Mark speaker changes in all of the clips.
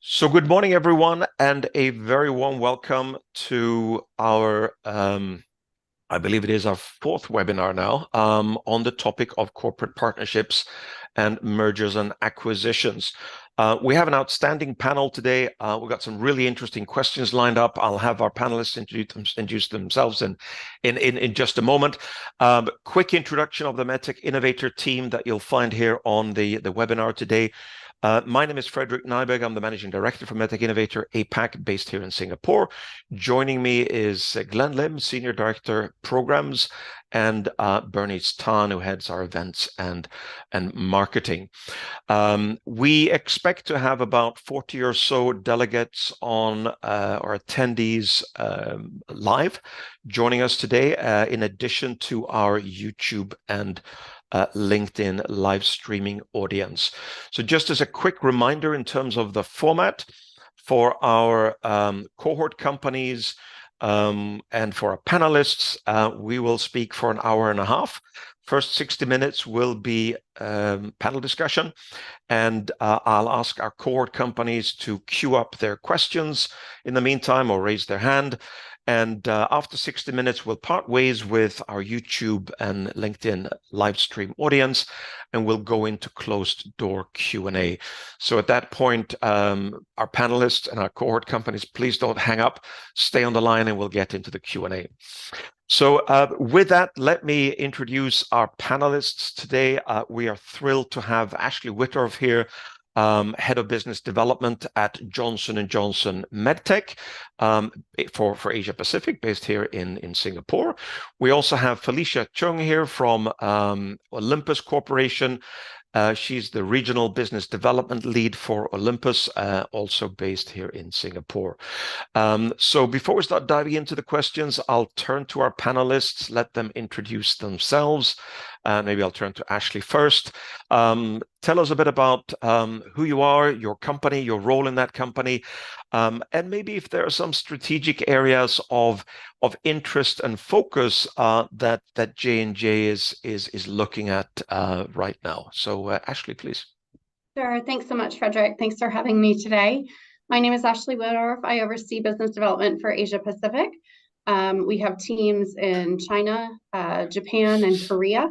Speaker 1: So good morning, everyone, and a very warm welcome to our, I believe it is our fourth webinar now, on the topic of corporate partnerships and mergers and acquisitions. We have an outstanding panel today. We've got some really interesting questions lined up. I'll have our panelists introduce themselves in just a moment. Quick introduction of the MedTech Innovator team that you'll find here on the webinar today. My name is Frederick Nyberg. I'm the Managing Director for MedTech Innovator APAC, based here in Singapore. Joining me is Glenn Lim, Senior Director Programs, and Bernice Tan, who heads our events and marketing. We expect to have about 40 or so delegates on or attendees live joining us today, in addition to our YouTube and LinkedIn live streaming audience. So just as a quick reminder in terms of the format for our cohort companies and for our panelists, we will speak for an hour and a half. First 60 minutes will be panel discussion, and I'll ask our cohort companies to queue up their questions in the meantime or raise their hand. And after 60 minutes, we'll part ways with our YouTube and LinkedIn live stream audience, and we'll go into closed door Q&A. So at that point, our panelists and our cohort companies, please don't hang up, stay on the line, and we'll get into the Q&A. So with that, let me introduce our panelists today. We are thrilled to have Ashley Whittorf here, Head of Business Development at Johnson & Johnson MedTech for Asia Pacific, based here in Singapore. We also have Felicia Chung here from Olympus Corporation. She's the Regional Business Development Lead for Olympus, also based here in Singapore. So before we start diving into the questions, I'll turn to our panelists, let them introduce themselves. Maybe I'll turn to Ashley first. Tell us a bit about who you are, your company, your role in that company, and maybe if there are some strategic areas of interest and focus that J&J is looking at right now. So Ashley, please.
Speaker 2: Sure. Thanks so much, Frederick. Thanks for having me today. My name is Ashley Whittorf. I oversee business development for Asia Pacific. We have teams in China, Japan, and Korea.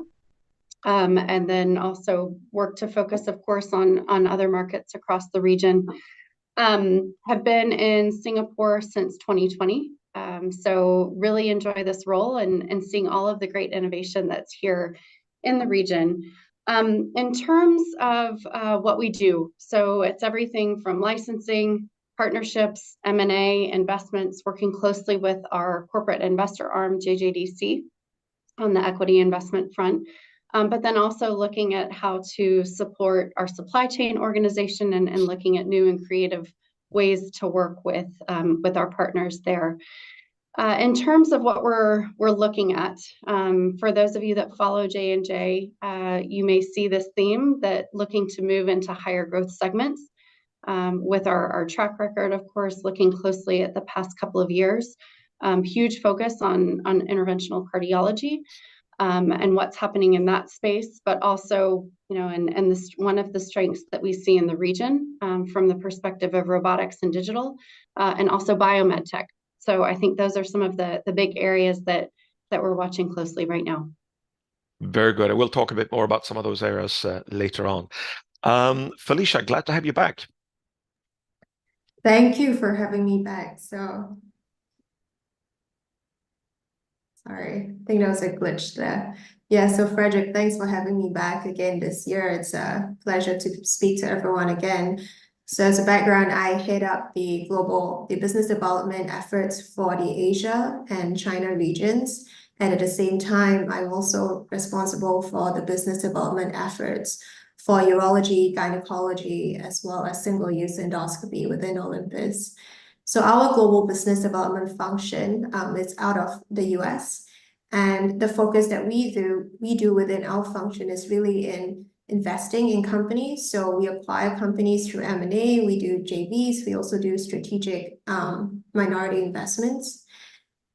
Speaker 2: And then also work to focus, of course, on other markets across the region. Have been in Singapore since 2020. So really enjoy this role and seeing all of the great innovation that's here in the region. In terms of what we do, so it's everything from licensing, partnerships, M&A, investments, working closely with our corporate investor arm, JJDC, on the equity investment front. But then also looking at how to support our supply chain organization and looking at new and creative ways to work with our partners there. In terms of what we're looking at, for those of you that follow J&J, you may see this theme that looking to move into higher growth segments, with our track record, of course, looking closely at the past couple of years. Huge focus on interventional cardiology. And what's happening in that space, but also, and this one of the strengths that we see in the region from the perspective of robotics and digital, and also biomed tech. So I think those are some of the big areas that we're watching closely right now.
Speaker 1: Very good. And we'll talk a bit more about some of those areas later on. Felicia, glad to have you back.
Speaker 3: Thank you for having me back. So sorry, I think there was a glitch there. Yeah, so Frederick, thanks for having me back again this year. It's a pleasure to speak to everyone again. So as a background, I head up the business development efforts for the Asia and China regions. And at the same time, I'm also responsible for the business development efforts for urology, gynecology, as well as single-use endoscopy within Olympus. So our global business development function is out of the US, and the focus that we do within our function is really in investing in companies. So we acquire companies through M&A, we do JVs, we also do strategic minority investments.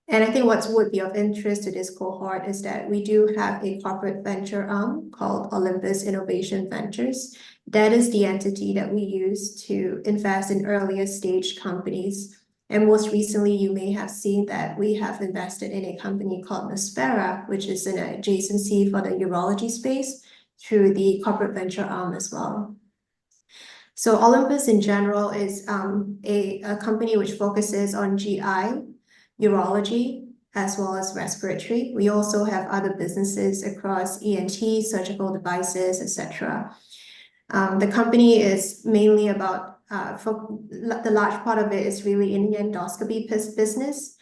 Speaker 3: And I think what would be of interest to this cohort is that we do have a corporate venture arm called Olympus Innovation Ventures. That is the entity that we use to invest in earlier stage companies. And most recently, you may have seen that we have invested in a company called Nispera, which is an adjacency for the urology space through the corporate venture arm as well. So Olympus in general is a company which focuses on GI, urology, as well as respiratory. We also have other businesses across ENT, surgical devices, etc. The company is mainly about, the large part of it is really in the endoscopy business,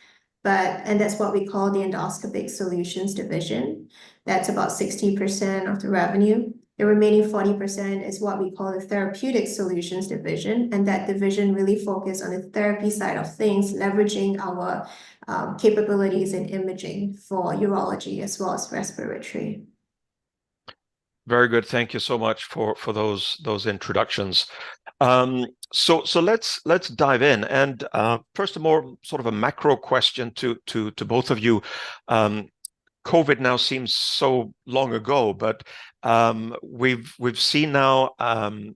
Speaker 3: and that's what we call the endoscopic solutions division. That's about 60% of the revenue. The remaining 40% is what we call the therapeutic solutions division, and that division really focuses on the therapy side of things, leveraging our capabilities in imaging for urology as well as respiratory.
Speaker 1: Very good. Thank you so much for those introductions. So let's dive in. And first, a more sort of a macro question to both of you. COVID now seems so long ago, but we've seen now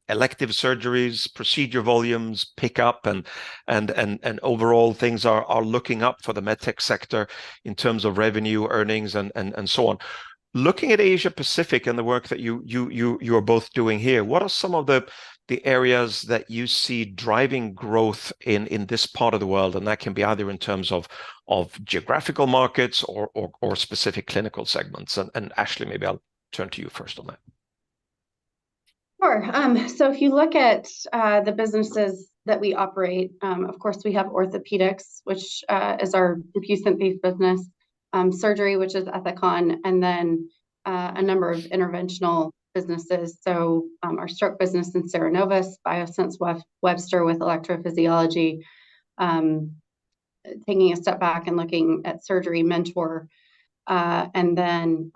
Speaker 1: elective surgeries, procedure volumes pick up, and overall things are looking up for the MedTech sector in terms of revenue, earnings, and so on. Looking at Asia Pacific and the work that you are both doing here, what are some of the areas that you see driving growth in this part of the world? And that can be either in terms of geographical markets or specific clinical segments. And Ashley, maybe I'll turn to you first on that.
Speaker 2: Sure. So if you look at the businesses that we operate, of course, we have orthopedics, which is our implant-based business, surgery, which is Ethicon, and then a number of interventional businesses. So our stroke business in Cerenovus, Biosense Webster with electrophysiology, taking a step back and looking at surgery, Mentor, and then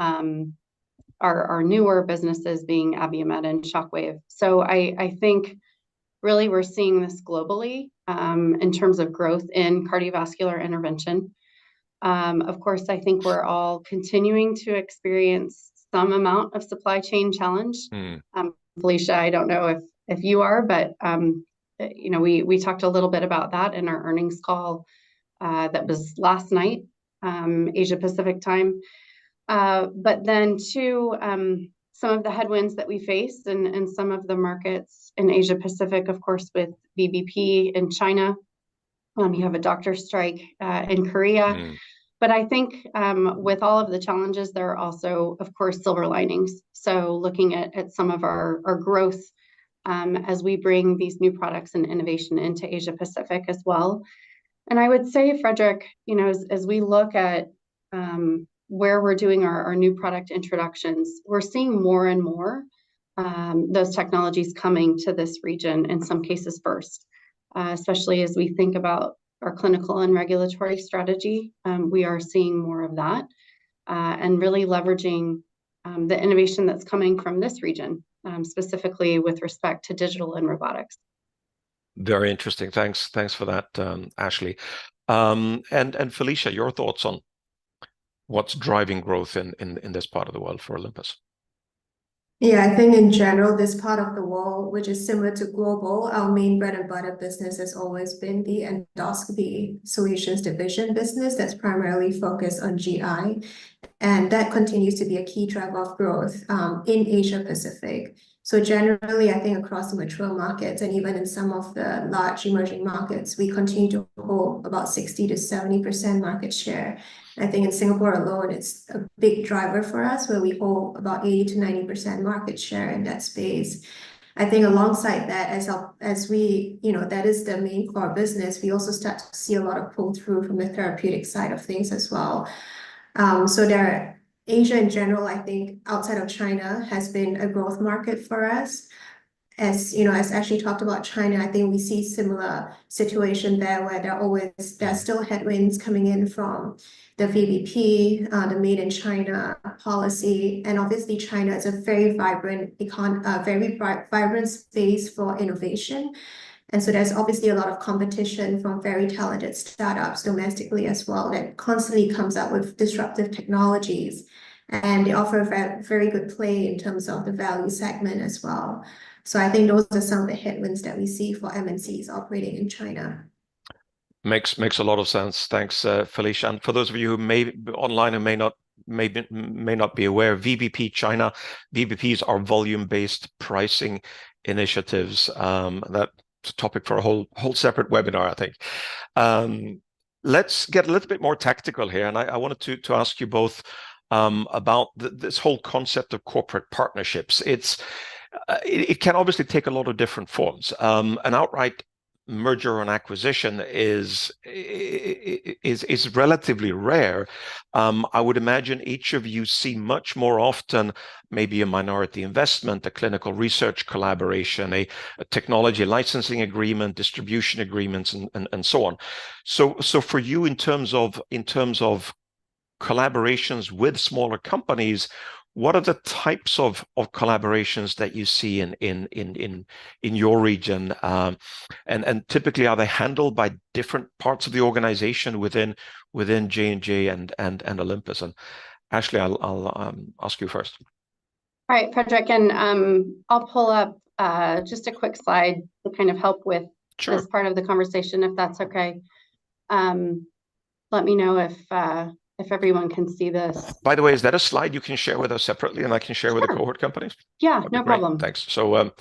Speaker 2: our newer businesses being Abiomed and Shockwave. So I think really we're seeing this globally in terms of growth in cardiovascular intervention. Of course, I think we're all continuing to experience some amount of supply chain challenge. Felicia, I don't know if you are, but we talked a little bit about that in our earnings call that was last night, Asia Pacific time. But then too, some of the headwinds that we faced in some of the markets in Asia Pacific, of course, with VBP in China. You have a doctor strike in Korea. But I think with all of the challenges, there are also, of course, silver linings. So looking at some of our growth as we bring these new products and innovation into Asia Pacific as well. And I would say, Frederick, as we look at where we're doing our new product introductions, we're seeing more and more those technologies coming to this region, in some cases first, especially as we think about our clinical and regulatory strategy. We are seeing more of that and really leveraging the innovation that's coming from this region, specifically with respect to digital and robotics.
Speaker 1: Very interesting. Thanks for that, Ashley. And Felicia, your thoughts on what's driving growth in this part of the world for Olympus?
Speaker 3: Yeah, I think in general, this part of the world, which is similar to global, our main bread and butter business has always been the endoscopy solutions division business that's primarily focused on GI. And that continues to be a key driver of growth in Asia Pacific. So generally, I think across the mature markets and even in some of the large emerging markets, we continue to hold about 60 to 70% market share. I think in Singapore alone, it's a big driver for us, where we hold about 80 to 90% market share in that space. I think alongside that, as we, that is the main core business, we also start to see a lot of pull through from the therapeutic side of things as well. So Asia in general, I think outside of China has been a growth market for us. As Ashley talked about China, I think we see similar situation there, where there are still headwinds coming in from the VBP, the Made in China policy, and obviously China is a very vibrant space for innovation. And so there's obviously a lot of competition from very talented startups domestically as well that constantly comes up with disruptive technologies. And they offer a very good play in terms of the value segment as well. So I think those are some of the headwinds that we see for MNCs operating in China.
Speaker 1: Makes a lot of sense. Thanks, Felicia. And for those of you who may be online and may not be aware, VBP China, VBPs are volume-based pricing initiatives. That's a topic for a whole separate webinar, I think. Let's get a little bit more tactical here, and I wanted to ask you both about this whole concept of corporate partnerships. It can obviously take a lot of different forms. An outright merger and acquisition is relatively rare. I would imagine each of you see much more often maybe a minority investment, a clinical research collaboration, a technology licensing agreement, distribution agreements, and so on. So for you, in terms of collaborations with smaller companies, what are the types of collaborations that you see in your region, and typically are they handled by different parts of the organization within J&J and Olympus? And Ashley, I'll ask you first.
Speaker 2: All right, Frederick, and I'll pull up just a quick slide to kind of help with this part of the conversation, if that's okay. Let me know if everyone can see this.
Speaker 1: By the way, is that a slide you can share with us separately, and I can share with the cohort companies?
Speaker 2: Yeah, no problem.
Speaker 1: Thanks. So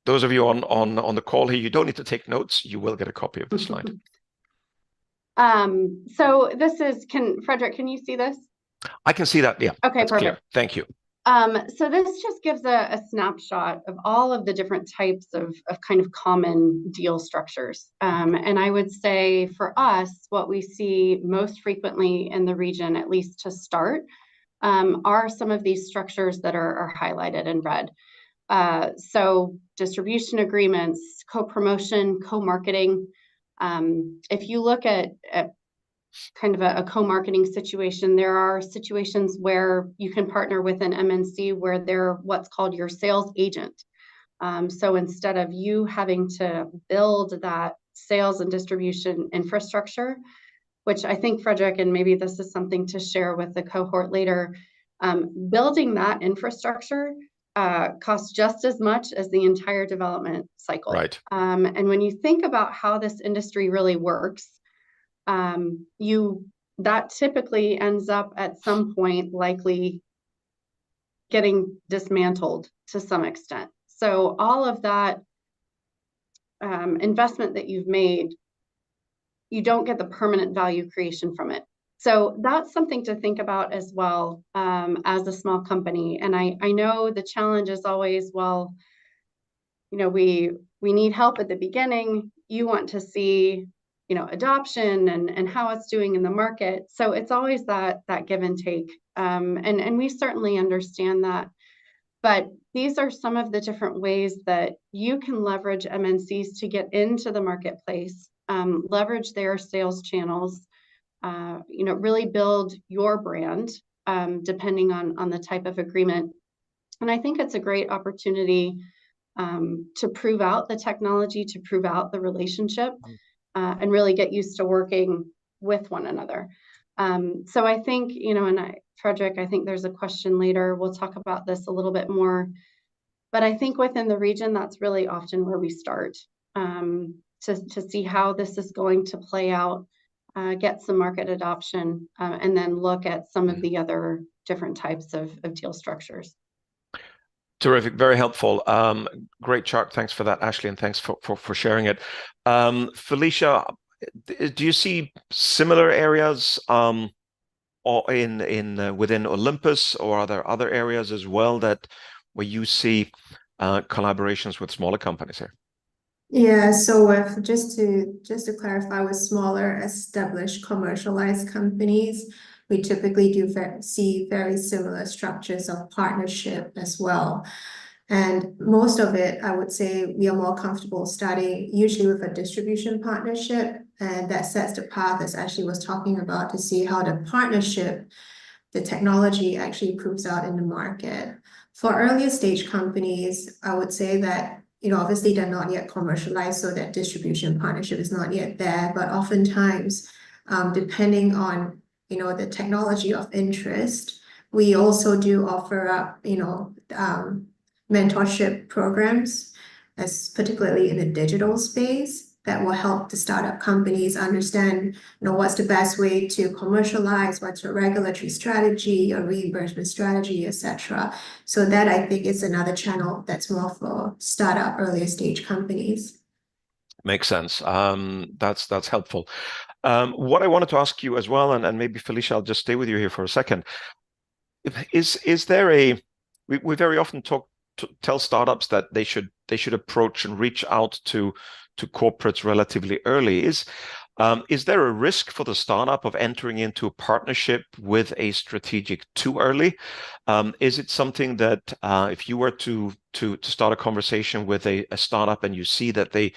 Speaker 1: those of you on the call here, you don't need to take notes. You will get a copy of the slide.
Speaker 2: So this is, Frederick, can you see this?
Speaker 1: I can see that. Yeah.
Speaker 2: Okay,
Speaker 1: that's
Speaker 2: perfect.
Speaker 1: Clear. Thank you.
Speaker 2: So this just gives a snapshot of all of the different types of kind of common deal structures. And I would say for us, what we see most frequently in the region, at least to start, are some of these structures that are highlighted in red. So distribution agreements, co-promotion, co-marketing. If you look at kind of a co-marketing situation, there are situations where you can partner with an MNC where they're what's called your sales agent. So instead of you having to build that sales and distribution infrastructure, which I think, Frederick, and maybe this is something to share with the cohort later, building that infrastructure costs just as much as the entire development cycle.
Speaker 1: Right.
Speaker 2: And when you think about how this industry really works, that typically ends up at some point likely getting dismantled to some extent. So all of that investment that you've made, you don't get the permanent value creation from it. So that's something to think about as well, as a small company. And I know the challenge is always, well, you know, we need help at the beginning. You want to see, you know, adoption and how it's doing in the market. So it's always that give and take. And we certainly understand that. But these are some of the different ways that you can leverage MNCs to get into the marketplace, leverage their sales channels, you know, really build your brand, depending on the type of agreement. And I think it's a great opportunity to prove out the technology, to prove out the relationship, and really get used to working with one another. So I think, you know, and Frederick, I think there's a question later. We'll talk about this a little bit more. But I think within the region, that's really often where we start, to see how this is going to play out, get some market adoption, and then look at some of the other different types of deal structures.
Speaker 1: Terrific, very helpful. Great chart. Thanks for that, Ashley, and thanks for sharing it. Felicia, do you see similar areas or within Olympus, or are there other areas as well where you see collaborations with smaller companies here?
Speaker 3: Yeah, so just to clarify, with smaller established commercialized companies, we typically see very similar structures of partnership as well. And most of it, I would say, we are more comfortable starting usually with a distribution partnership, and that sets the path, as Ashley was talking about, to see how the partnership, the technology actually proves out in the market. For earlier stage companies, I would say that, you know, obviously they're not yet commercialized, so that distribution partnership is not yet there. But oftentimes, depending on, you know, the technology of interest, we also do offer up, you know, mentorship programs, as particularly in the digital space, that will help the startup companies understand, what's the best way to commercialize, what's your regulatory strategy, your reimbursement strategy, etc. So that I think is another channel that's more for startup earlier stage companies.
Speaker 1: Makes sense. That's helpful. What I wanted to ask you as well, and maybe Felicia, I'll just stay with you here for a second. Is there we very often tell startups that they should approach and reach out to corporates relatively early. Is there a risk for the startup of entering into a partnership with a strategic too early? Is it something that if you were to start a conversation with a startup and you see that they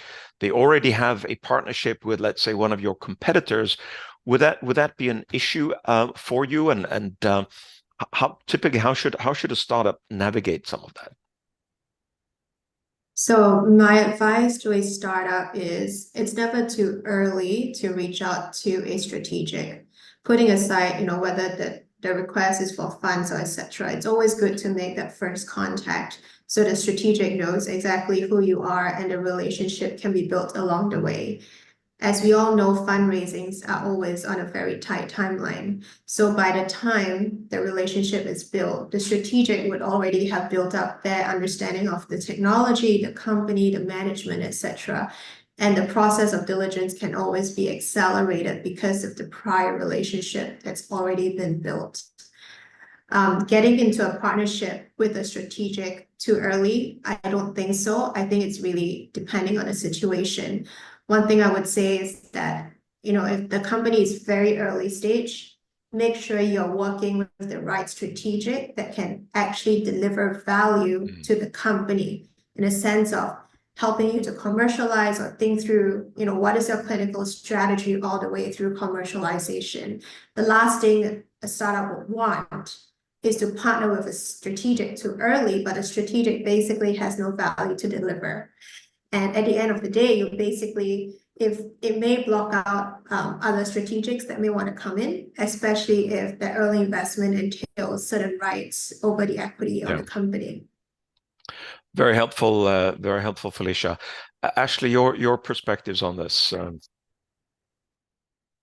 Speaker 1: already have a partnership with, let's say, one of your competitors, would that be an issue for you? And how should a startup navigate some of that?
Speaker 3: So my advice to a startup is it's never too early to reach out to a strategic. Putting aside, whether the request is for funds or etc. It's always good to make that first contact so the strategic knows exactly who you are and the relationship can be built along the way. As we all know, fundraisings are always on a very tight timeline. So by the time the relationship is built, the strategic would already have built up their understanding of the technology, the company, the management, etc. And the process of diligence can always be accelerated because of the prior relationship that's already been built. Getting into a partnership with a strategic too early, I don't think so. I think it's really depending on the situation. One thing I would say is that, if the company is very early stage, make sure you're working with the right strategic that can actually deliver value to the company in a sense of helping you to commercialize or think through, what is your clinical strategy all the way through commercialization. The last thing a startup would want is to partner with a strategic too early, but a strategic basically has no value to deliver. And at the end of the day, you basically, if it may block out other strategics that may want to come in, especially if the early investment entails certain rights over the equity on the company.
Speaker 1: Very helpful, Felicia. Ashley, your perspectives on this.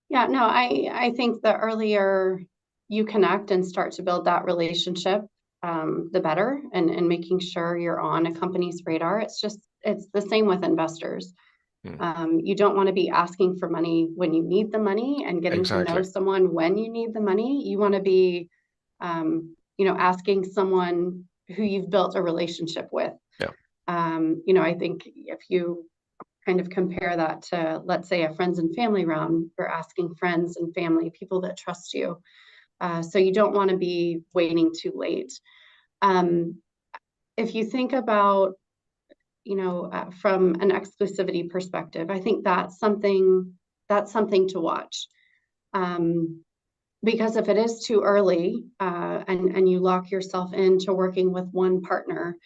Speaker 2: Yeah, no, I think the earlier you connect and start to build that relationship, the better, and making sure you're on a company's radar. It's the same with investors. You don't want to be asking for money when you need the money and getting to know someone when you need the money. You want to be, asking someone who you've built a relationship with.
Speaker 1: Yeah.
Speaker 2: I think if you kind of compare that to, let's say, a friends and family round, you're asking friends and family, people that trust you. So you don't want to be waiting too late. If you think about, from an exclusivity perspective, I think that's something to watch. Because if it is too early and you lock yourself into working with one partner,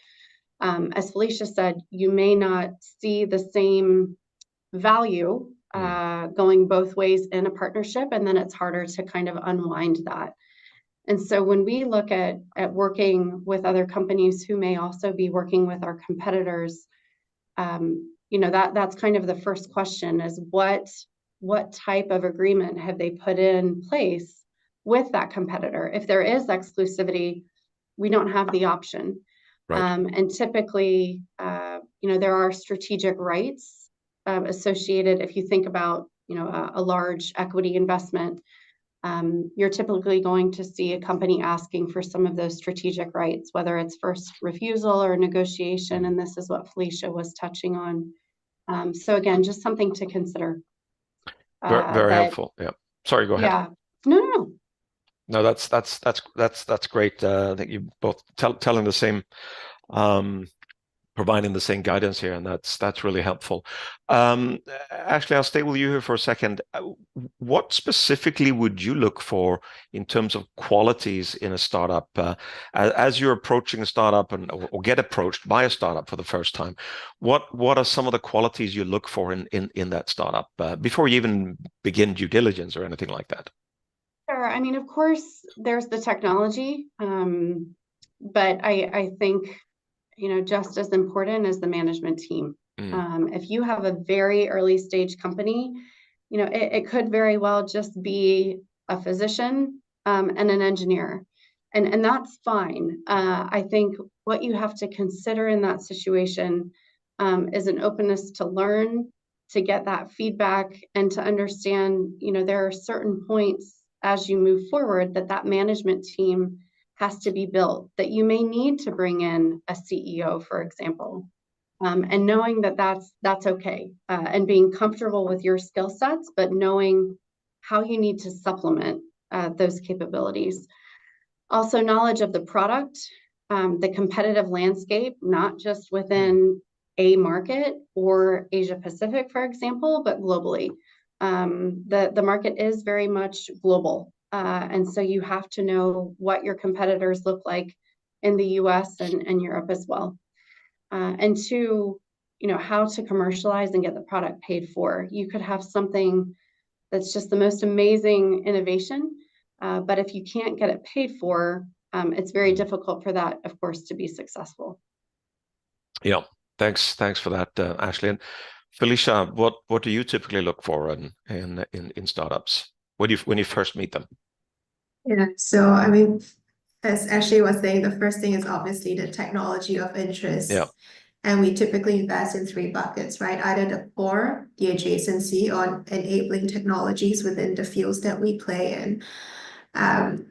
Speaker 2: as Felicia said, you may not see the same value going both ways in a partnership, and then it's harder to kind of unwind that. And so when we look at working with other companies who may also be working with our competitors, that's kind of the first question is what type of agreement have they put in place with that competitor? If there is exclusivity, we don't have the option. Right. And typically, there are strategic rights associated. If you think about, a large equity investment, you're typically going to see a company asking for some of those strategic rights, whether it's first refusal or negotiation. And this is what Felicia was touching on. So again, just something to consider.
Speaker 1: Very helpful. Yeah. Sorry, go ahead.
Speaker 2: Yeah. No.
Speaker 1: No, that's great. I think you both telling the same, providing the same guidance here, and that's really helpful. Ashley, I'll stay with you here for a second. What specifically would you look for in terms of qualities in a startup as you're approaching a startup or get approached by a startup for the first time? What are some of the qualities you look for in that startup before you even begin due diligence or anything like that?
Speaker 2: Sure. I mean, of course, there's the technology, but I think just as important as the management team. If you have a very early stage company, it could very well just be a physician and an engineer. And that's fine. I think what you have to consider in that situation is an openness to learn, to get that feedback, and to understand, there are certain points as you move forward that management team has to be built, that you may need to bring in a CEO, for example. And knowing that that's okay, and being comfortable with your skill sets, but knowing how you need to supplement those capabilities. Also, knowledge of the product, the competitive landscape, not just within a market or Asia Pacific, for example, but globally. The market is very much global, and so you have to know what your competitors look like in the US and Europe as well. And two, how to commercialize and get the product paid for. You could have something that's just the most amazing innovation, but if you can't get it paid for, it's very difficult for that, of course, to be successful.
Speaker 1: Yeah, thanks for that, Ashley. And Felicia, what do you typically look for in startups when you first meet them?
Speaker 3: Yeah, so I mean, as Ashley was saying, the first thing is obviously the technology of interest.
Speaker 1: Yeah.
Speaker 3: And we typically invest in 3 buckets, right? Either the core, the adjacency, or enabling technologies within the fields that we play in.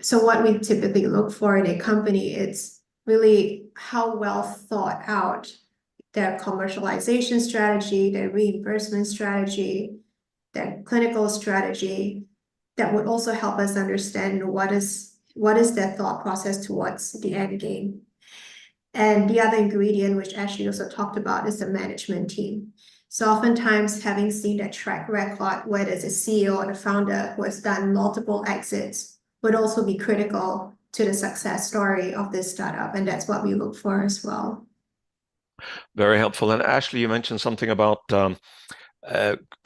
Speaker 3: So what we typically look for in a company, it's really how well thought out their commercialization strategy, their reimbursement strategy, their clinical strategy, that would also help us understand what is their thought process towards the end game. And the other ingredient, which Ashley also talked about, is the management team. So oftentimes, having seen that track record, where there's a CEO or the founder who has done multiple exits, would also be critical to the success story of this startup. And that's what we look for as well.
Speaker 1: Very helpful. And Ashley, you mentioned something about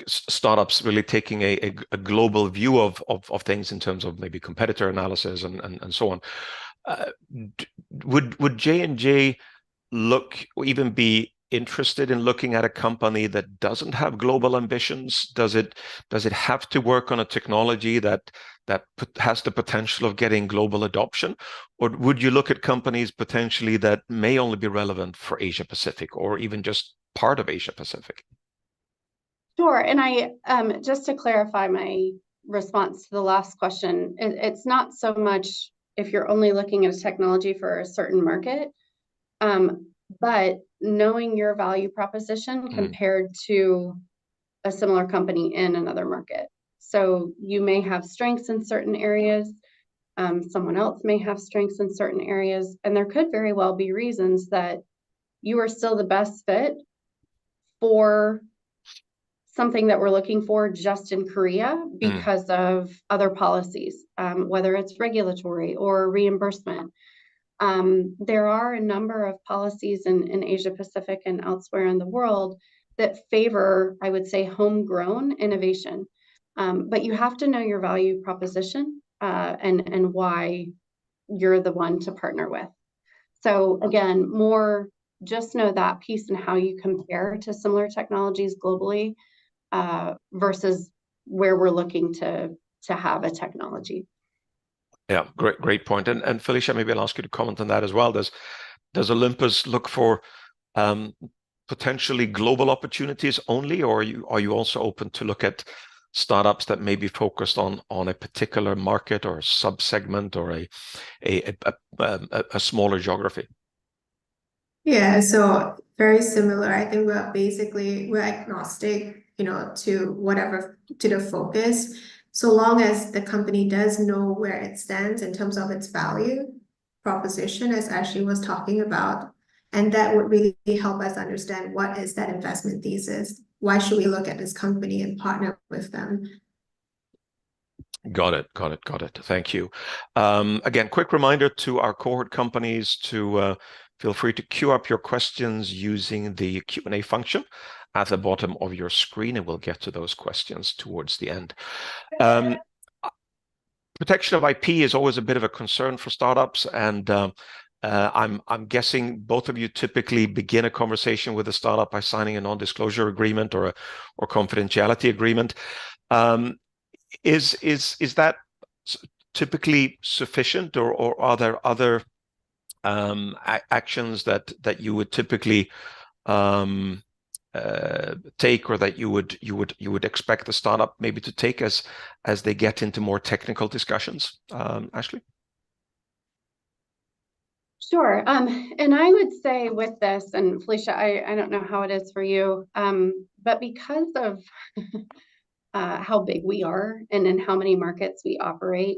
Speaker 1: startups really taking a global view of things in terms of maybe competitor analysis and so on. Would J&J look or even be interested in looking at a company that doesn't have global ambitions? Does it have to work on a technology that has the potential of getting global adoption? Or would you look at companies potentially that may only be relevant for Asia Pacific or even just part of Asia Pacific?
Speaker 2: Sure. And I just to clarify my response to the last question, it's not so much if you're only looking at a technology for a certain market, but knowing your value proposition compared to a similar company in another market. So you may have strengths in certain areas, someone else may have strengths in certain areas, and there could very well be reasons that you are still the best fit for something that we're looking for just in Korea because of other policies, whether it's regulatory or reimbursement. There are a number of policies in Asia Pacific and elsewhere in the world that favor, I would say, homegrown innovation. But you have to know your value proposition and why you're the one to partner with. So again, more just know that piece and how you compare to similar technologies globally versus where we're looking to have a technology.
Speaker 1: Yeah, great point. And Felicia, maybe I'll ask you to comment on that as well. Does Olympus look for potentially global opportunities only, or are you also open to look at startups that may be focused on a particular market or sub-segment or a smaller geography?
Speaker 3: Yeah, so very similar. I think we're agnostic, to the focus, so long as the company does know where it stands in terms of its value proposition, as Ashley was talking about. And that would really help us understand what is that investment thesis. Why should we look at this company and partner with them?
Speaker 1: Got it. Thank you. Again, quick reminder to our cohort companies to feel free to queue up your questions using the Q&A function at the bottom of your screen, and we'll get to those questions towards the end. Protection of IP is always a bit of a concern for startups, and I'm guessing both of you typically begin a conversation with a startup by signing a non-disclosure agreement or confidentiality agreement. Is that typically sufficient, or are there other actions that you would typically take, or that you would expect the startup maybe to take as they get into more technical discussions? Ashley?
Speaker 2: Sure. And I would say with this, and Felicia, I don't know how it is for you, but because of how big we are and in how many markets we operate,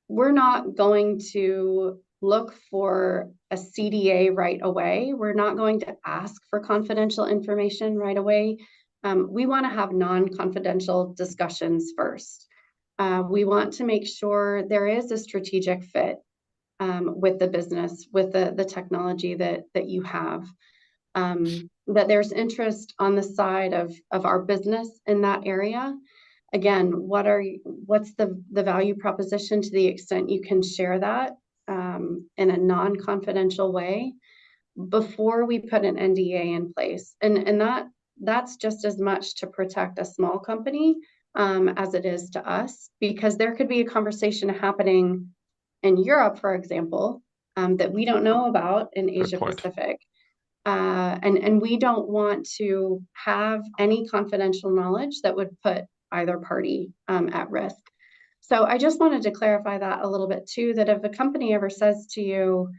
Speaker 2: we're not going to look for a CDA right away. We're not going to ask for confidential information right away. We want to have non-confidential discussions first. We want to make sure there is a strategic fit with the business, with the technology that you have, that there's interest on the side of our business in that area. Again, what's the value proposition to the extent you can share that in a non-confidential way before we put an NDA in place. And that's just as much to protect a small company as it is to us, because there could be a conversation happening in Europe, for example, that we don't know about in Asia Pacific. And we don't want to have any confidential knowledge that would put either party at risk. So I just wanted to clarify that a little bit too, that if a company ever says to you,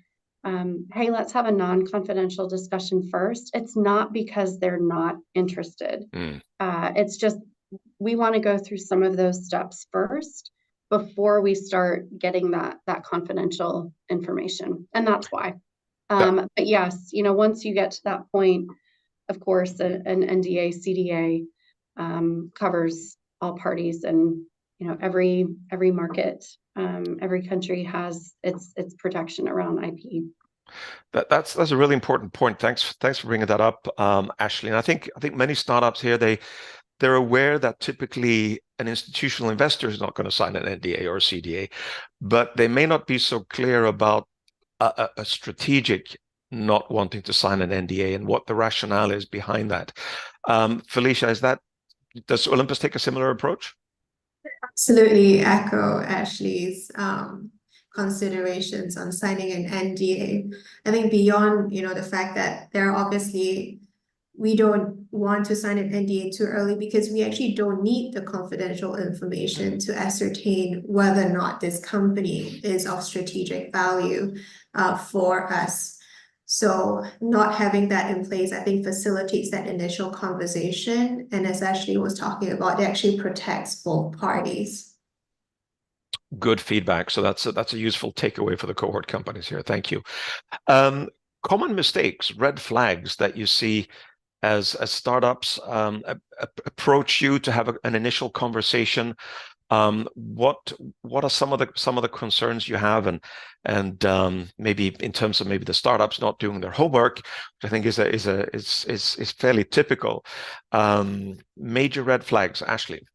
Speaker 2: hey, let's have a non-confidential discussion first, it's not because they're not interested. It's just, we want to go through some of those steps first before we start getting that confidential information. And that's why. But yes, once you get to that point, of course, an NDA, CDA covers all parties, and every market, every country has its protection around IP.
Speaker 1: That's a really important point. Thanks for bringing that up, Ashley. And I think many startups here, they're aware that typically an institutional investor is not going to sign an NDA or a CDA, but they may not be so clear about a strategic not wanting to sign an NDA and what the rationale is behind that. Felicia, does Olympus take a similar approach?
Speaker 3: Absolutely echo Ashley's considerations on signing an NDA. I think beyond, the fact that there are obviously, we don't want to sign an NDA too early because we actually don't need the confidential information to ascertain whether or not this company is of strategic value for us. So not having that in place, I think, facilitates that initial conversation. And as Ashley was talking about, it actually protects both parties.
Speaker 1: Good feedback. So that's a useful takeaway for the cohort companies here. Thank you. Common mistakes, red flags that you see as startups approach you to have an initial conversation. What are some of the concerns you have, and maybe in terms of maybe the startups not doing their homework, which I think is fairly typical. Major red flags, Ashley.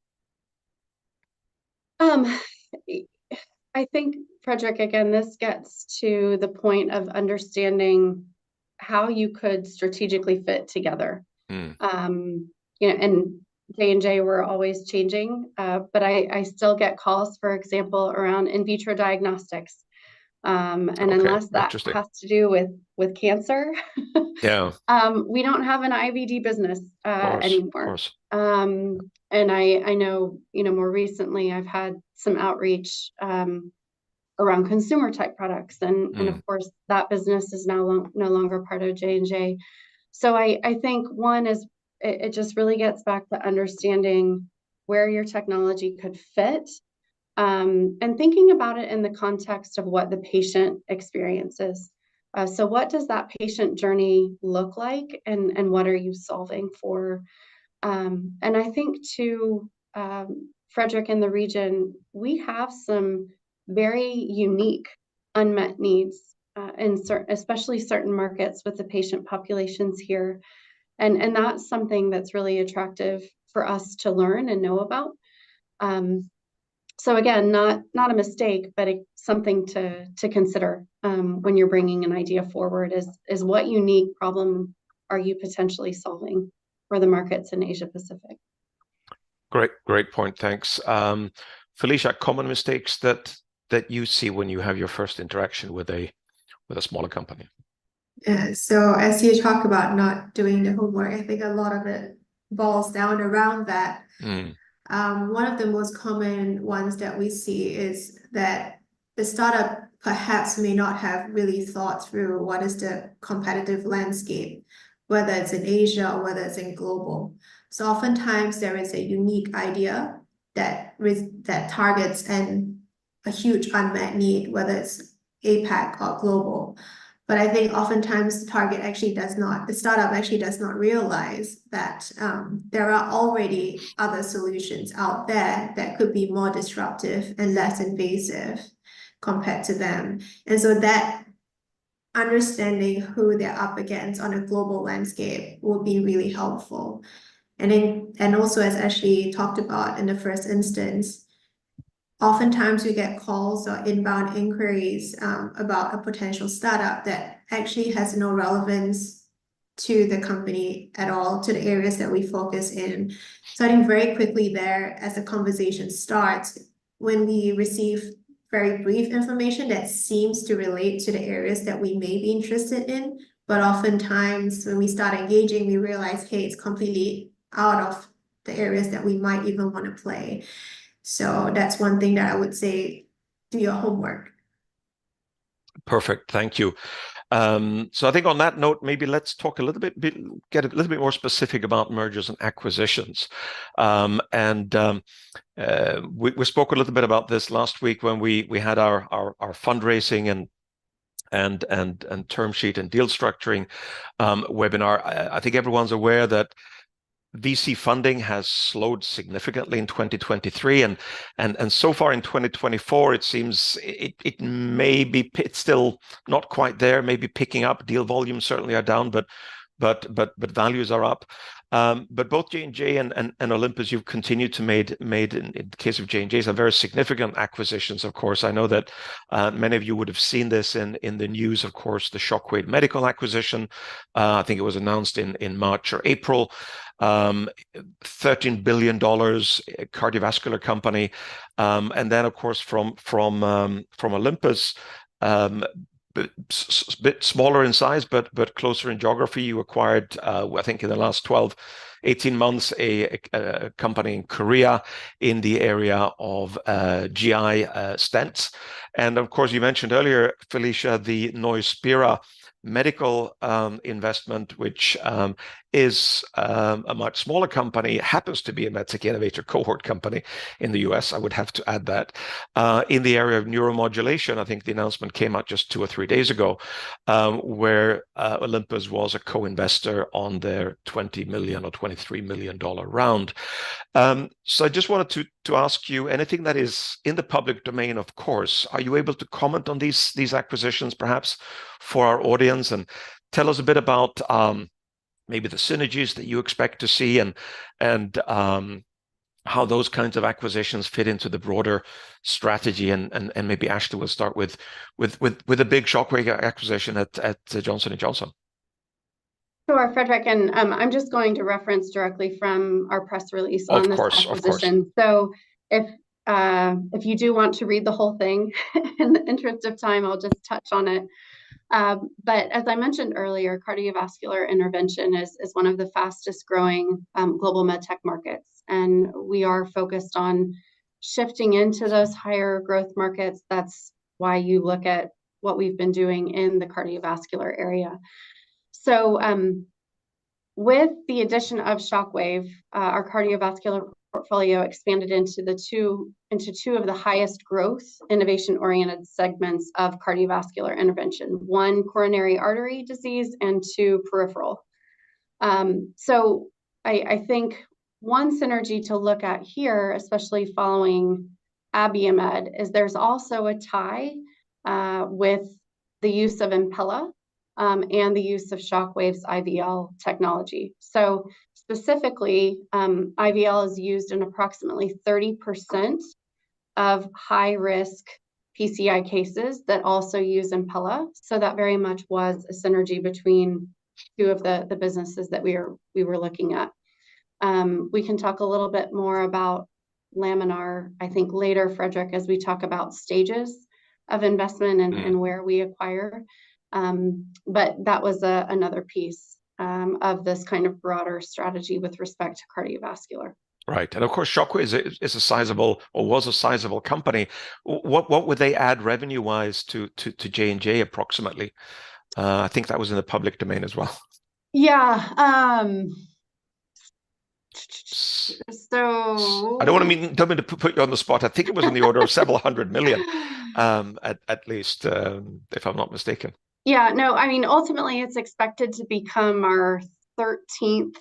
Speaker 2: I think, Frederick, again, this gets to the point of understanding how you could strategically fit together. And J&J, we're always changing, but I still get calls, for example, around in vitro diagnostics. And unless that has to do with cancer,
Speaker 1: yeah,
Speaker 2: we don't have an IVD business anymore. And I know, more recently I've had some outreach around consumer type products, and of course that business is now no longer part of J&J. So I think one is, it just really gets back to understanding where your technology could fit, and thinking about it in the context of what the patient experiences. So what does that patient journey look like, and what are you solving for? And I think too, Frederick, in the region, we have some very unique unmet needs especially certain markets with the patient populations here. And that's something that's really attractive for us to learn and know about. So again, not a mistake, but something to consider when you're bringing an idea forward is what unique problem are you potentially solving for the markets in Asia Pacific?
Speaker 1: Great point. Thanks. Felicia, common mistakes that you see when you have your first interaction with a smaller company.
Speaker 3: Yeah, so as you talk about not doing the homework, I think a lot of it boils down around that. One of the most common ones that we see is that the startup perhaps may not have really thought through what is the competitive landscape, whether it's in Asia or whether it's in global. So oftentimes there is a unique idea that targets a huge unmet need, whether it's APAC or global. But I think oftentimes the startup actually does not realize that there are already other solutions out there that could be more disruptive and less invasive compared to them. And so that understanding who they're up against on a global landscape will be really helpful. And also, as Ashley talked about in the first instance, oftentimes we get calls or inbound inquiries about a potential startup that actually has no relevance to the company at all, to the areas that we focus in. So I think very quickly there, as the conversation starts, when we receive very brief information that seems to relate to the areas that we may be interested in, but oftentimes when we start engaging, we realize, hey, it's completely out of the areas that we might even want to play. So that's one thing that I would say, do your homework.
Speaker 1: Perfect. Thank you. So I think on that note, maybe let's talk a little bit, get a little bit more specific about mergers and acquisitions. We spoke a little bit about this last week when we had our fundraising and term sheet and deal structuring webinar. I think everyone's aware that VC funding has slowed significantly in 2023, and so far in 2024, it seems it's still not quite there. Maybe picking up. Deal volumes certainly are down, but values are up. But both J&J and Olympus, you've continued to made in the case of J&J, some very significant acquisitions. Of course, I know that many of you would have seen this in the news. Of course, the Shockwave Medical acquisition. I think it was announced in March or April. $13 billion cardiovascular company, and then of course from Olympus. Bit smaller in size, but closer in geography. You acquired, I think in the last 18 months, a company in Korea in the area of GI stents. And of course, you mentioned earlier, Felicia, the Neuspira medical investment, which is a much smaller company, happens to be a MedTech innovator cohort company in the US. I would have to add that. In the area of neuromodulation, I think the announcement came out just 2 or 3 days ago, where Olympus was a co-investor on their $20 million or $23 million round. So I just wanted to ask you, anything that is in the public domain, of course, are you able to comment on these acquisitions, perhaps for our audience, and tell us a bit about maybe the synergies that you expect to see and how those kinds of acquisitions fit into the broader strategy, and maybe Ashley will start with a big Shockwave acquisition at Johnson & Johnson.
Speaker 2: Sure, Frederick, and I'm just going to reference directly from our press release on this acquisition. So if you do want to read the whole thing, in the interest of time, I'll just touch on it. But as I mentioned earlier, cardiovascular intervention is one of the fastest growing global medtech markets, and we are focused on shifting into those higher growth markets. That's why you look at what we've been doing in the cardiovascular area. So with the addition of Shockwave, our cardiovascular portfolio expanded into two of the highest growth innovation-oriented segments of cardiovascular intervention: 1, coronary artery disease, and 2, peripheral. So I think one synergy to look at here, especially following Abiomed, is there's also a tie with the use of Impella and the use of Shockwave's IVL technology. So specifically, IVL is used in approximately 30% of high risk PCI cases that also use Impella. So that very much was a synergy between two of the businesses that we were looking at. We can talk a little bit more about Laminar, I think, later, Frederick, as we talk about stages of investment and where we acquire. But that was another piece of this kind of broader strategy with respect to cardiovascular.
Speaker 1: Right. And of course, Shockwave is a sizable, or was a sizable company. What would they add revenue-wise to J&J approximately? I think that was in the public domain as well.
Speaker 2: Yeah.
Speaker 1: So I don't mean to put you on the spot. I think it was in the order of several hundred million, at least, if I'm not mistaken.
Speaker 2: Yeah, no, I mean, ultimately it's expected to become our 13th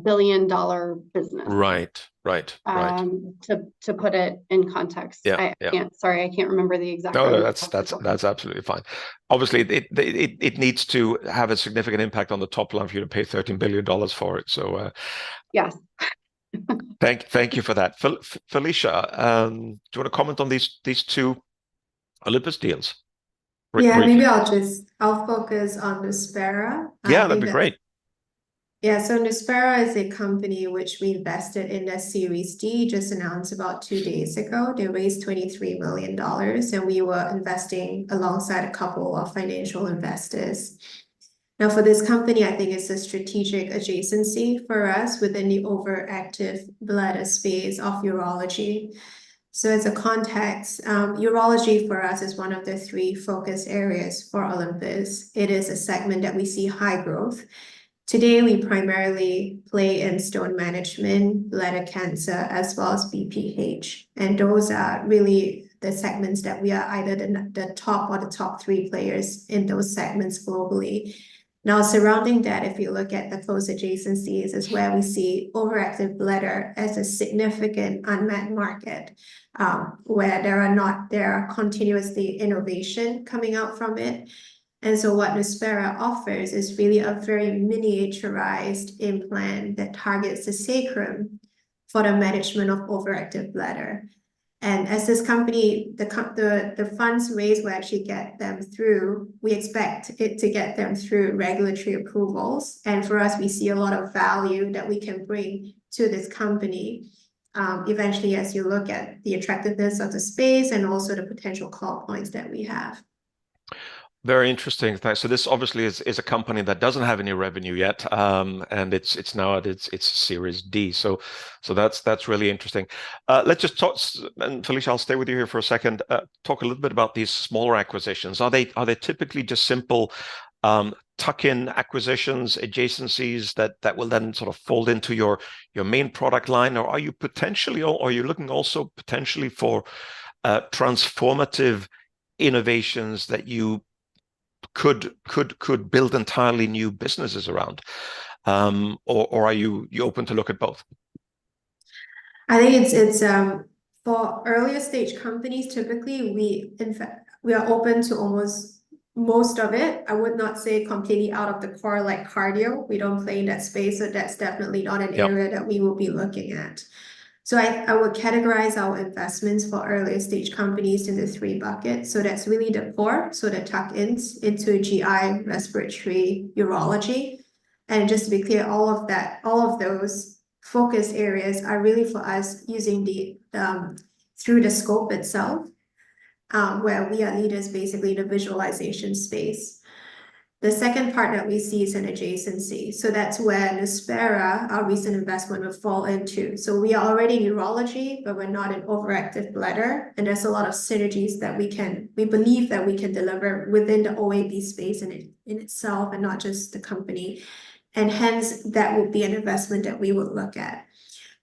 Speaker 2: billion-dollar business.
Speaker 1: Right.
Speaker 2: To put it in context.
Speaker 1: Yeah,
Speaker 2: I can't remember the exact.
Speaker 1: No, that's absolutely fine. Obviously, it needs to have a significant impact on the top line for you to pay $13 billion for it. So
Speaker 2: yes.
Speaker 1: Thank you for that. Felicia, do you want to comment on these two Olympus deals?
Speaker 3: Yeah, maybe I'll focus on Nuspera.
Speaker 1: Yeah, that'd be great.
Speaker 3: Yeah, so Nuspera is a company which we invested in the Series D, just announced about 2 days ago. They raised $23 million, and we were investing alongside a couple of financial investors. Now, for this company, I think it's a strategic adjacency for us within the overactive bladder space of urology. So as a context, urology for us is one of the 3 focus areas for Olympus. It is a segment that we see high growth. Today, we primarily play in stone management, bladder cancer, as well as BPH. And those are really the segments that we are either the top or the top 3 players in those segments globally. Now, surrounding that, if you look at the close adjacencies, is where we see overactive bladder as a significant unmet market, where there are continuously innovation coming out from it. And so what Nuspera offers is really a very miniaturized implant that targets the sacrum for the management of overactive bladder. And as this company, the funds raised will actually get them through, we expect it to get them through regulatory approvals. And for us, we see a lot of value that we can bring to this company. Eventually, as you look at the attractiveness of the space and also the potential call points that we have.
Speaker 1: Very interesting. So this obviously is a company that doesn't have any revenue yet, and it's now at its Series D. So that's really interesting. Let's just talk, and Felicia, I'll stay with you here for a second. Talk a little bit about these smaller acquisitions. Are they typically just simple tuck-in acquisitions, adjacencies that will then sort of fold into your main product line, or are you looking also potentially for transformative innovations that you could build entirely new businesses around, or are you open to look at both?
Speaker 3: I think it's for earlier stage companies. Typically, we are open to almost most of it. I would not say completely out of the core like cardio. We don't play in that space, so that's definitely not an area that we will be looking at. So I would categorize our investments for earlier stage companies into 3 buckets. So that's really the core, so the tuck-ins into GI, respiratory, urology. And just to be clear, all of those focus areas are really for us using through the scope itself, where we are leaders basically in the visualization space. The second part that we see is an adjacency. So that's where Nuspera, our recent investment, will fall into. So we are already in urology, but we're not in overactive bladder. And there's a lot of synergies that we believe that we can deliver within the OAB space in itself and not just the company. And hence, that would be an investment that we would look at.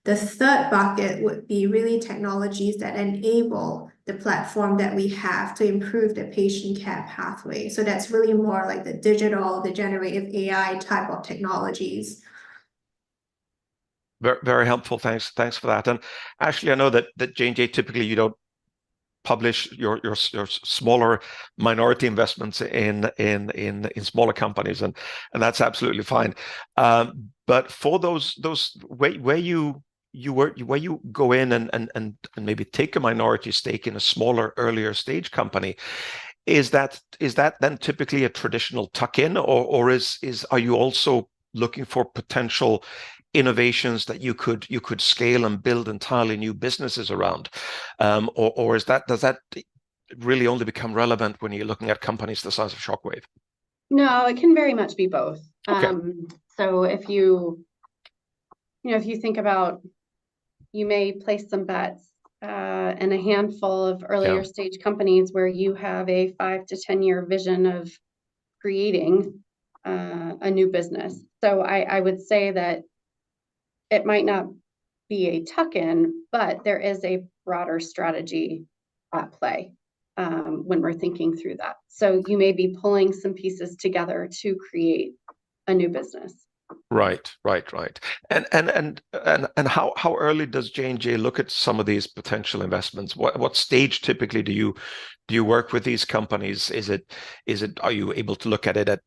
Speaker 3: The third bucket would be really technologies that enable the platform that we have to improve the patient care pathway. So that's really more like the digital, the generative AI type of technologies.
Speaker 1: Very, very helpful. Thanks for that. And Ashley, I know that J&J typically you don't publish your smaller minority investments in smaller companies, and that's absolutely fine. But for those where you where you go in and maybe take a minority stake in a smaller, earlier stage company, is that then typically a traditional tuck-in, or are you also looking for potential innovations that you could scale and build entirely new businesses around, or does that really only become relevant when you're looking at companies the size of Shockwave?
Speaker 2: No, it can very much be both.
Speaker 1: Okay.
Speaker 2: So if you think about, you may place some bets in a handful of earlier stage companies where you have a 5 to 10-year vision of creating a new business. So I would say that it might not be a tuck-in, but there is a broader strategy at play when we're thinking through that. So you may be pulling some pieces together to create a new business.
Speaker 1: Right. And how early does J&J look at some of these potential investments? What stage typically do you work with these companies? Are you able to look at it at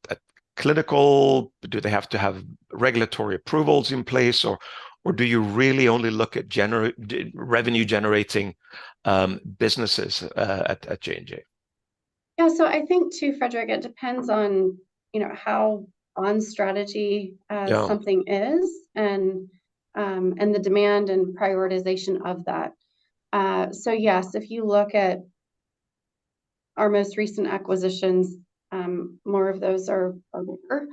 Speaker 1: clinical? Do they have to have regulatory approvals in place, or do you really only look at revenue generating businesses at J&J?
Speaker 2: Yeah, so I think too, Frederick, it depends on how on strategy something is, and the demand and prioritization of that. So yes, if you look at our most recent acquisitions, more of those are bigger.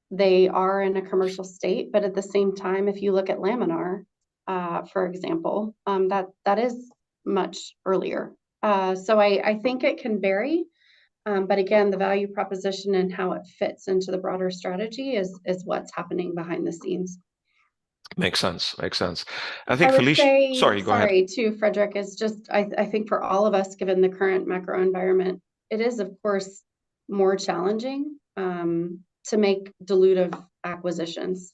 Speaker 2: They are in a commercial state, but at the same time, if you look at Laminar, for example, that is much earlier. So I think it can vary. But again, the value proposition and how it fits into the broader strategy is what's happening behind the scenes.
Speaker 1: Makes sense. I
Speaker 2: I
Speaker 1: think
Speaker 2: would
Speaker 1: Felicia,
Speaker 2: say,
Speaker 1: go ahead.
Speaker 2: sorry, too, Frederick, is just, I think for all of us, given the current macro environment, it is, of course, more challenging to make dilutive acquisitions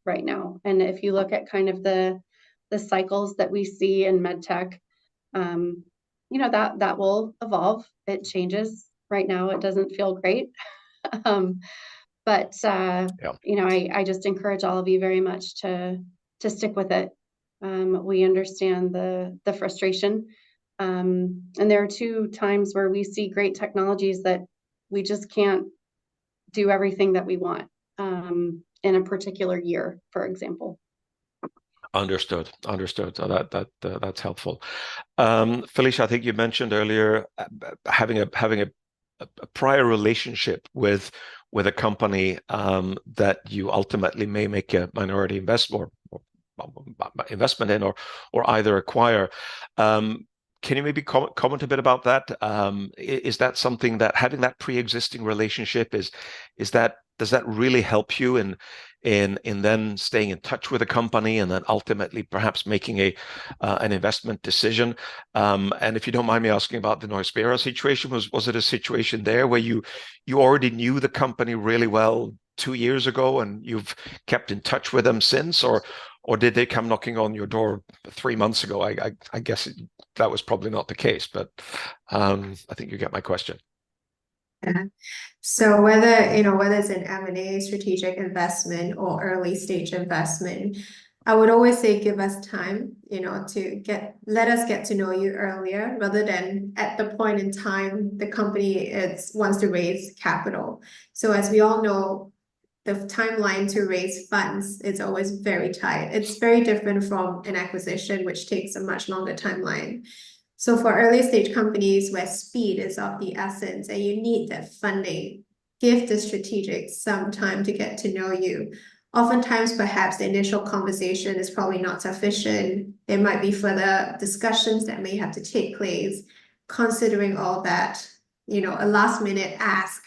Speaker 2: right now. And if you look at kind of the cycles that we see in MedTech, that will evolve. It changes. Right now, it doesn't feel great. But I just encourage all of you very much to stick with it. We understand the frustration. And there are 2 times where we see great technologies that we just can't do everything that we want in a particular year, for example.
Speaker 1: Understood. So that's helpful. Felicia, I think you mentioned earlier having a prior relationship with a company that you ultimately may make a minority investment in, or either acquire. Can you maybe comment a bit about that? Is that something that having that pre-existing relationship does that really help you in then staying in touch with a company and then ultimately perhaps making an investment decision? And if you don't mind me asking about the Noisbera situation, was it a situation there where you already knew the company really well 2 years ago and you've kept in touch with them since, or did they come knocking on your door 3 months ago? I guess that was probably not the case, but I think you get my question.
Speaker 3: Yeah. So whether it's an M&A, strategic investment, or early stage investment, I would always say give us time, to let us get to know you earlier, rather than at the point in time the company wants to raise capital. So as we all know, the timeline to raise funds is always very tight. It's very different from an acquisition, which takes a much longer timeline. So for early stage companies where speed is of the essence and you need that funding, give the strategic some time to get to know you. Oftentimes, perhaps the initial conversation is probably not sufficient. There might be further discussions that may have to take place. Considering all that, a last minute ask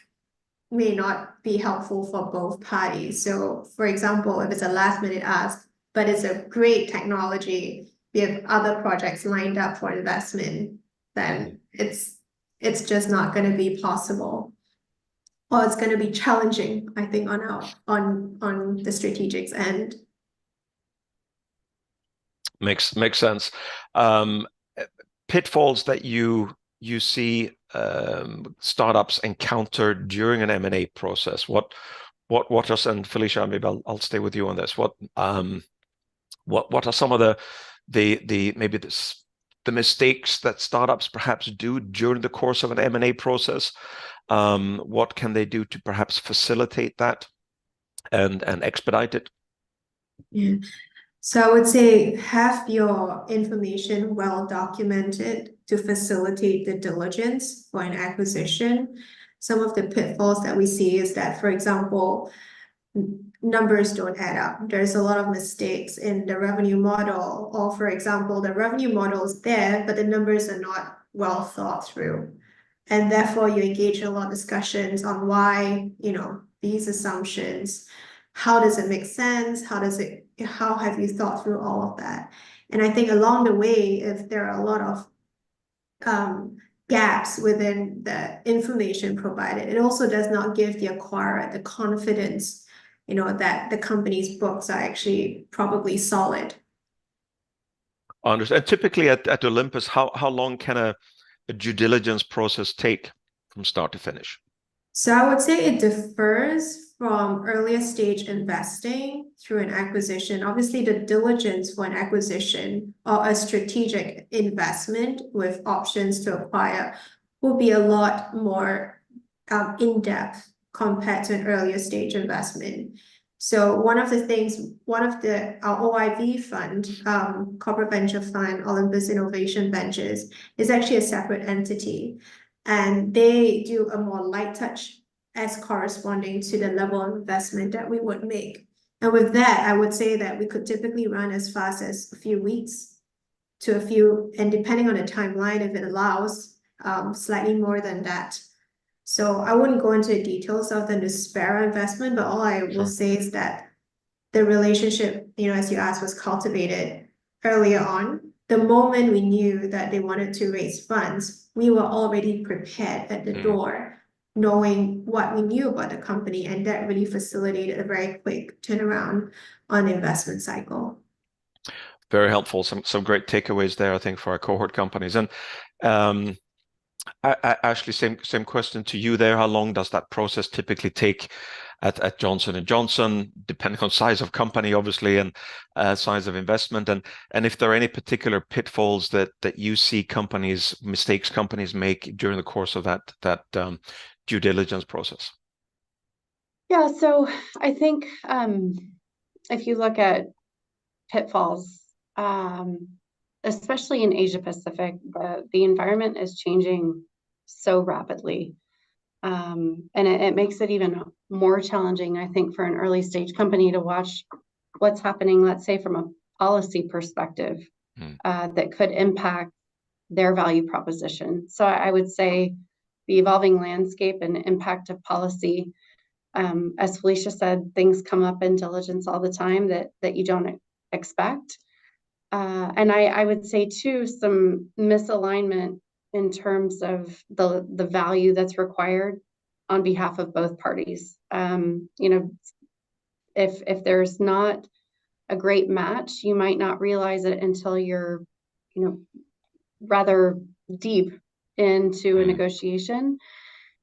Speaker 3: may not be helpful for both parties. So for example, if it's a last minute ask, but it's a great technology, we have other projects lined up for investment, then it's just not going to be possible, or it's going to be challenging, I think, on the strategic's end.
Speaker 1: Makes sense. Pitfalls that you see startups encounter during an M&A process. What are, and Felicia, maybe I'll stay with you on this. What are some of the mistakes that startups perhaps do during the course of an M&A process? What can they do to perhaps facilitate that and expedite it?
Speaker 3: Yeah. So I would say have your information well documented to facilitate the diligence for an acquisition. Some of the pitfalls that we see is that, for example, numbers don't add up. There's a lot of mistakes in the revenue model, or for example, the revenue model is there, but the numbers are not well thought through. And therefore you engage in a lot of discussions on why, these assumptions, how does it make sense? How have you thought through all of that? And I think along the way, if there are a lot of gaps within the information provided, it also does not give the acquirer the confidence, that the company's books are actually probably solid.
Speaker 1: I understand. Typically at Olympus, how long can a due diligence process take from start to finish?
Speaker 3: So I would say it differs from earlier stage investing through an acquisition. Obviously, the diligence for an acquisition or a strategic investment with options to acquire will be a lot more in-depth compared to an earlier stage investment. So our OIV fund, Corporate Venture Fund, Olympus Innovation Ventures, is actually a separate entity. And they do a more light touch as corresponding to the level of investment that we would make. And with that, I would say that we could typically run as fast as a few weeks to and depending on the timeline, if it allows, slightly more than that. So I wouldn't go into the details of the Nispera investment, but all I will say is that the relationship, as you asked, was cultivated earlier on. The moment we knew that they wanted to raise funds, we were already prepared at the door, knowing what we knew about the company, and that really facilitated a very quick turnaround on the investment cycle.
Speaker 1: Very helpful. Some great takeaways there, I think, for our cohort companies. And Ashley, same question to you there. How long does that process typically take at Johnson & Johnson, depending on size of company, obviously, and size of investment? And if there are any particular pitfalls that you see mistakes companies make during the course of that due diligence process?
Speaker 2: Yeah, so I think if you look at pitfalls, especially in Asia Pacific, the environment is changing so rapidly. And it makes it even more challenging, I think, for an early stage company to watch what's happening, let's say, from a policy perspective, that could impact their value proposition. So I would say the evolving landscape and impact of policy, as Felicia said, things come up in diligence all the time that you don't expect. And I would say, too, some misalignment in terms of the value that's required on behalf of both parties. If there's not a great match, you might not realize it until you're, rather deep into a negotiation.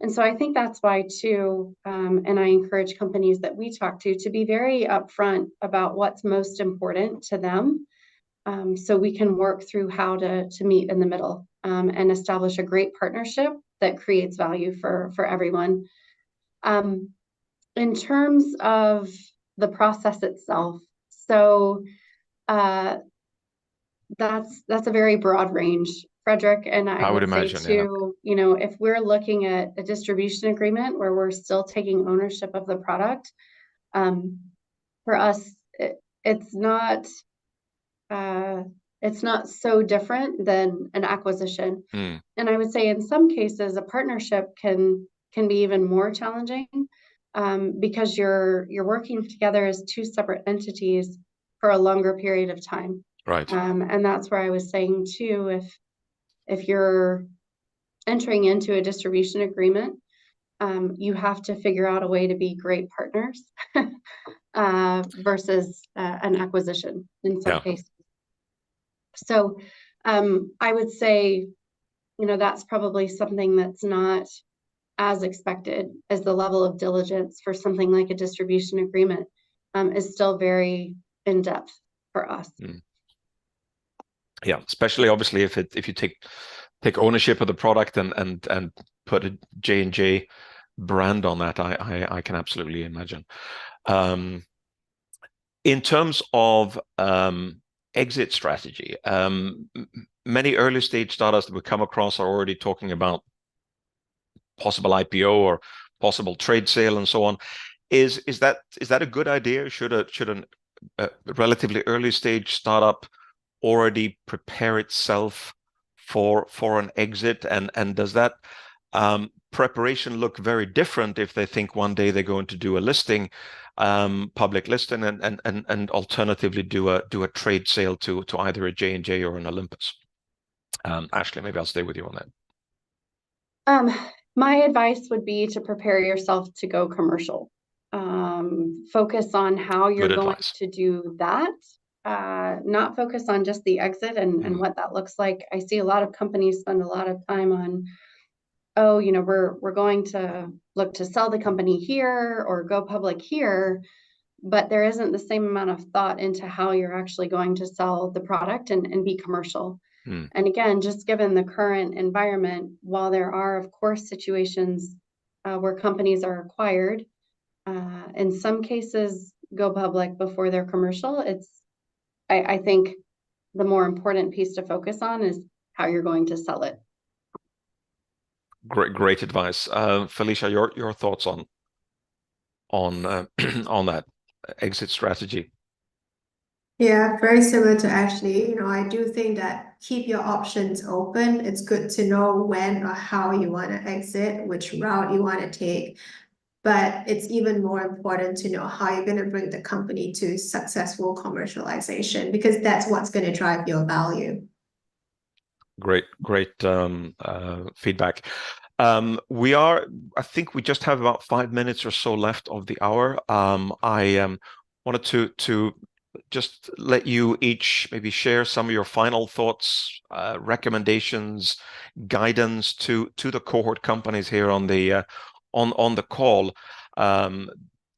Speaker 2: And so I think that's why, too, and I encourage companies that we talk to be very upfront about what's most important to them. So we can work through how to meet in the middle and establish a great partnership that creates value for everyone. In terms of the process itself, so that's a very broad range, Frederick. And I would imagine, say too, if we're looking at a distribution agreement where we're still taking ownership of the product, for us, it's not so different than an acquisition. And I would say in some cases, a partnership can be even more challenging because you're working together as two separate entities for a longer period of time.
Speaker 1: Right.
Speaker 2: And that's where I was saying, too, if you're entering into a distribution agreement, you have to figure out a way to be great partners versus an acquisition in some cases. So I would say, that's probably something that's not as expected as the level of diligence for something like a distribution agreement is still very in depth. for us.
Speaker 1: Yeah, especially obviously if you take ownership of the product and put a J&J brand on that, I can absolutely imagine. In terms of exit strategy, many early stage startups that we come across are already talking about possible IPO or possible trade sale and so on. Is that a good idea? Should a relatively early stage startup already prepare itself for an exit, and does that preparation look very different if they think one day they're going to do a listing, public listing, and alternatively do a trade sale to either a J&J or an Olympus? Ashley, maybe I'll stay with you on
Speaker 2: that. My advice would be to prepare yourself to go commercial. Focus on how you're going to do that. Not focus on just the exit and what that looks like. I see a lot of companies spend a lot of time on, oh, we're going to look to sell the company here or go public here, but there isn't the same amount of thought into how you're actually going to sell the product and be commercial. And again, just given the current environment, while there are, of course, situations where companies are acquired, in some cases go public before they're commercial, I think the more important piece to focus on is how you're going to sell it.
Speaker 1: Great advice. Felicia, your thoughts on that exit strategy?
Speaker 3: Yeah, very similar to Ashley. I do think that keep your options open. It's good to know when or how you want to exit, which route you want to take. But it's even more important to know how you're going to bring the company to successful commercialization, because that's what's going to drive your value.
Speaker 1: Great feedback. I think we just have about 5 minutes or so left of the hour. I wanted to just let you each maybe share some of your final thoughts, recommendations, guidance to the cohort companies here on the call,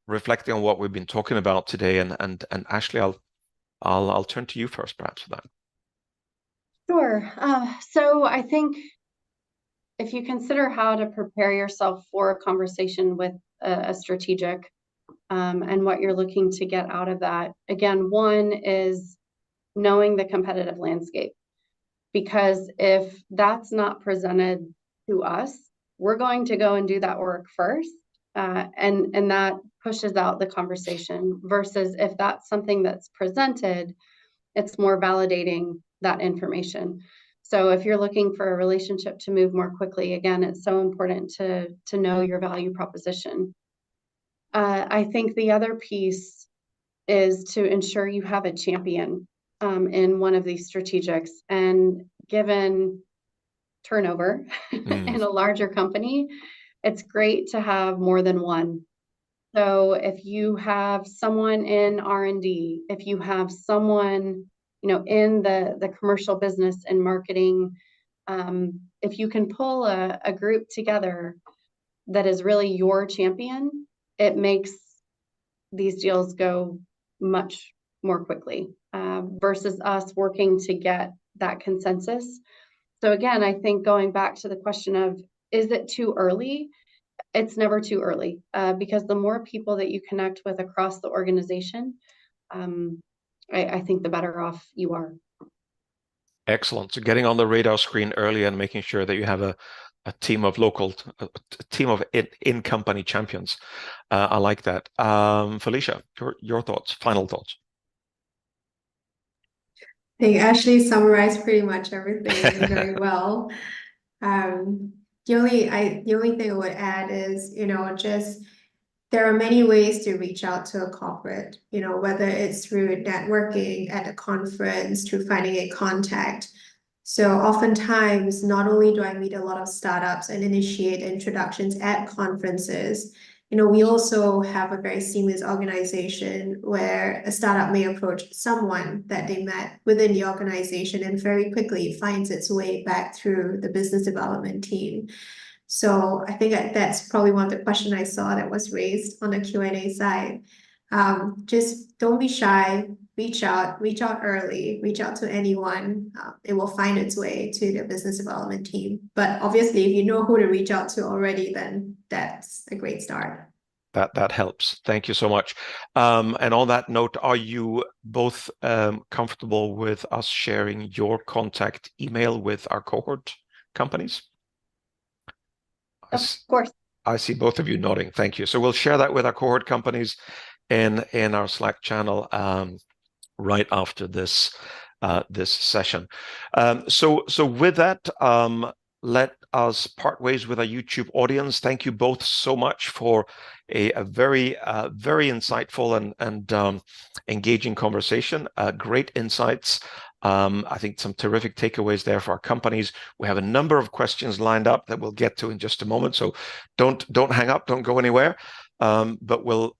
Speaker 1: reflecting on what we've been talking about today. And Ashley, I'll turn to you first, perhaps, for that.
Speaker 2: Sure. So I think if you consider how to prepare yourself for a conversation with a strategic, and what you're looking to get out of that, again, one is knowing the competitive landscape. Because if that's not presented to us, we're going to go and do that work first, and that pushes out the conversation, versus if that's something that's presented, it's more validating that information. So if you're looking for a relationship to move more quickly, again, it's so important to know your value proposition. I think the other piece is to ensure you have a champion in one of these strategics. And given turnover in a larger company, it's great to have more than one. So if you have someone in R&D, if you have someone in the commercial business and marketing, if you can pull a group together that is really your champion, it makes these deals go much more quickly, versus us working to get that consensus. So again, I think going back to the question of, is it too early? It's never too early, because the more people that you connect with across the organization, I think the better off you are.
Speaker 1: Excellent. So getting on the radar screen early and making sure that you have a team of in-company champions. I like that. Felicia, your thoughts, final thoughts.
Speaker 3: I think Ashley summarized pretty much everything very well. The only thing I would add is, just there are many ways to reach out to a corporate, whether it's through networking at a conference, through finding a contact. So oftentimes, not only do I meet a lot of startups and initiate introductions at conferences, we also have a very seamless organization where a startup may approach someone that they met within the organization and very quickly finds its way back through the business development team. So I think that's probably one of the questions I saw that was raised on the Q&A side. Just don't be shy. reach out early, reach out to anyone. It will find its way to the business development team. But obviously, if you know who to reach out to already, then that's a great start.
Speaker 1: That helps. Thank you so much. And on that note, are you both comfortable with us sharing your contact email with our cohort companies?
Speaker 2: Of course.
Speaker 1: I see both of you nodding. Thank you. So we'll share that with our cohort companies in our Slack channel right after this session. So with that, let us part ways with our YouTube audience. Thank you both so much for a very insightful and engaging conversation. Great insights. I think some terrific takeaways there for our companies. We have a number of questions lined up that we'll get to in just a moment. So don't hang up, don't go anywhere. But we'll